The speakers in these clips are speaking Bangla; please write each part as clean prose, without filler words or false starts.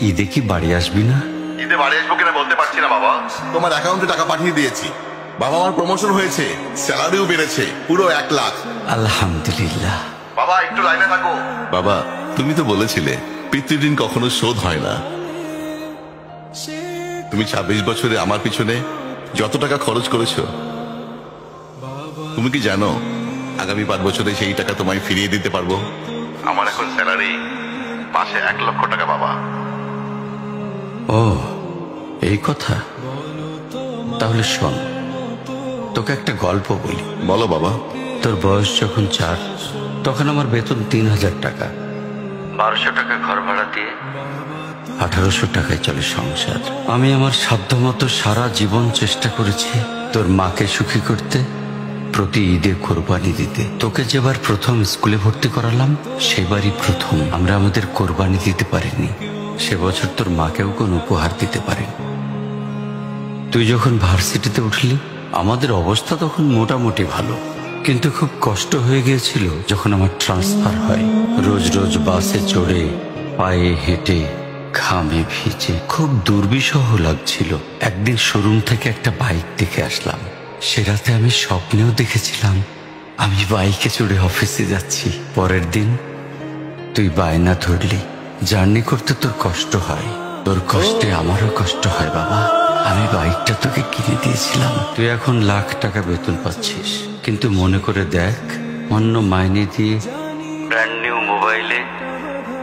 ঈদে কি বাড়ি আসবি না? ঈদে বাড়ি আসবো কিনা বলতে পারছি না বাবা। তোমার অ্যাকাউন্টে টাকা পাঠিয়ে দিয়েছি। বাবা, আমার প্রমোশন হয়েছে, স্যালারিও বেড়েছে, পুরো 1 লাখ। আলহামদুলিল্লাহ। বাবা একটু লাইনে থাকো। বাবা, তুমি তো বলেছিলে পিতৃঋণ কখনো শোধ হয় না। তুমি 26 বছরে আমার পিছনে যত টাকা খরচ করেছো, তুমি কি জানো আগামী 5 বছরে সেই টাকা তোমায় ফিরিয়ে দিতে পারবো? আমার এখন স্যালারি মাসে 1 লক্ষ টাকা বাবা। ও, এই কথা। তাহলে শোন, তোকে একটা গল্প বলি। বলো বাবা। তোর বয়স যখন 4, তখন আমার বেতন 3000 টাকা। 1200 টাকা ঘর ভাড়া দিয়ে 1800 টাকায় চলে সংসার। আমি আমার সাধ্যমতো সারা জীবন চেষ্টা করেছি তোর মাকে সুখী করতে, প্রতি ঈদে কোরবানি দিতে। তোকে যেবার প্রথম স্কুলে ভর্তি করালাম, সেবারই প্রথম আমরা আমাদের কোরবানি দিতে পারিনি। সে বছর তোর মাকেও কোনো উপহার দিতে পারিনি। তুই যখন ভার্সিটিতে উঠলি, আমাদের অবস্থা তখন মোটামুটি ভালো, কিন্তু খুব কষ্ট হয়ে গিয়েছিল যখন আমার ট্রান্সফার হয়। রোজ রোজ বাসে চড়ে, পায়ে হেঁটে, ঘামে ভিজে খুব দুর্বিষহ লাগছিল। একদিন শোরুম থেকে একটা বাইক দেখে আসলাম। সে রাতে আমি স্বপ্নেও দেখেছিলাম আমি বাইকে চড়ে অফিসে যাচ্ছি। পরের দিন তুই বায়না ধরলি, জার্নি করতে তোর কষ্ট হয়। তোর কষ্টে আমারও কষ্ট হয় বাবা। আমি বাইকটা তোকে কিনে দিয়েছিলাম। তুই এখন লাখ টাকা বেতন পাচ্ছিস, কিন্তু মনে করে দেখ, অন্য মাইনে দিয়ে ব্র্যান্ড নিউ মোবাইলে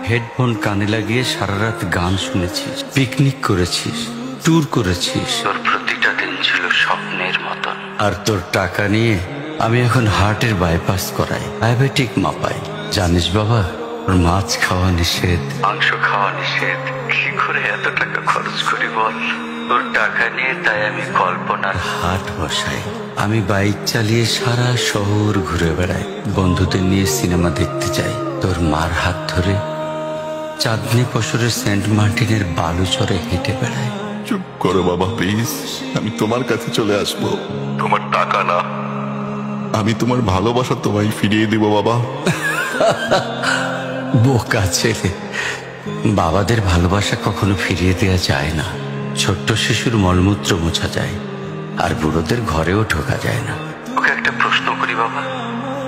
হেডফোন কানে লাগিয়ে সারা রাত গান শুনেছিস, পিকনিক করেছিস, ট্যুর করেছিস। তোর প্রতিটা দিন ছিল স্বপ্নের মতন। আর তোর টাকা নিয়ে আমি এখন হার্টের বাইপাস করাই, ডায়াবেটিক মাপাই। জানিস বাবা, ওর মাছ খাওয়া নিষেধ, মাংস খাওয়া নিষেধ। কি করে এত টাকা খরচ করি বল? তোর টাকা নিয়ে তাই আমি কল্পনার হাট বসাই। আমি বাইক চালিয়ে সারা শহর ঘুরে বেড়াই, বন্ধুদের নিয়ে সিনেমা দেখতে যাই। তোর মার হাত ধরে চাঁদনি পশরের সেন্ট মার্টিনের বালুচরে হেঁটে বেড়াই। চুপ করো বাবা প্লিজ। আমি তোমার কাছে চলে আসবো, তোমার টাকা না, আমি তোমার ভালোবাসা তোমায় ফিরিয়ে দিব বাবা। বোকা ছেলে, বাবাদের ভালোবাসা কখনো ফিরিয়ে দেওয়া যায় না। ছোট্ট শিশুর মলমূত্র মোছা যায়, আর বুড়োদের ঘরেও ঢোকা যায় না। ওকে একটা প্রশ্ন করি বাবা,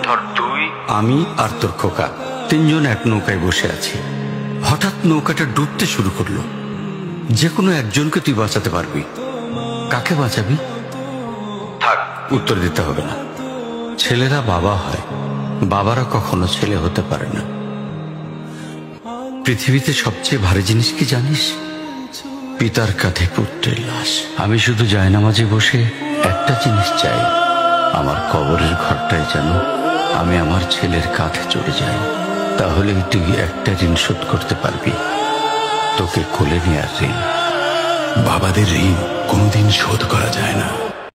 ধর তুই, আমি আর তোর খোকা তিনজন এক নৌকায় বসে আছি। হঠাৎ নৌকাটা ডুবতে শুরু করলো। যে কোনো একজনকে তুই বাঁচাতে পারবি, কাকে বাঁচাবি? থাক, উত্তর দিতে হবে না। ছেলেরা বাবা হয়, বাবারা কখনো ছেলে হতে পারে না। পৃথিবীতে সবচেয়ে ভারী জিনিস কি জানিস? পিতার কাঁধে পুত্রের লাশ। আমি শুধু জায়নামাজে বসে একটা জিনিস চাই, আমার কবরের ঘরটায় যেন আমি আমার ছেলের কাঁধে চড়ে যাই। তাহলেই তুই একটা ঋণ শোধ করতে পারবি, তোকে কোলে নেওয়ার ঋণ। বাবাদের ঋণ কোনোদিন শোধ করা যায় না।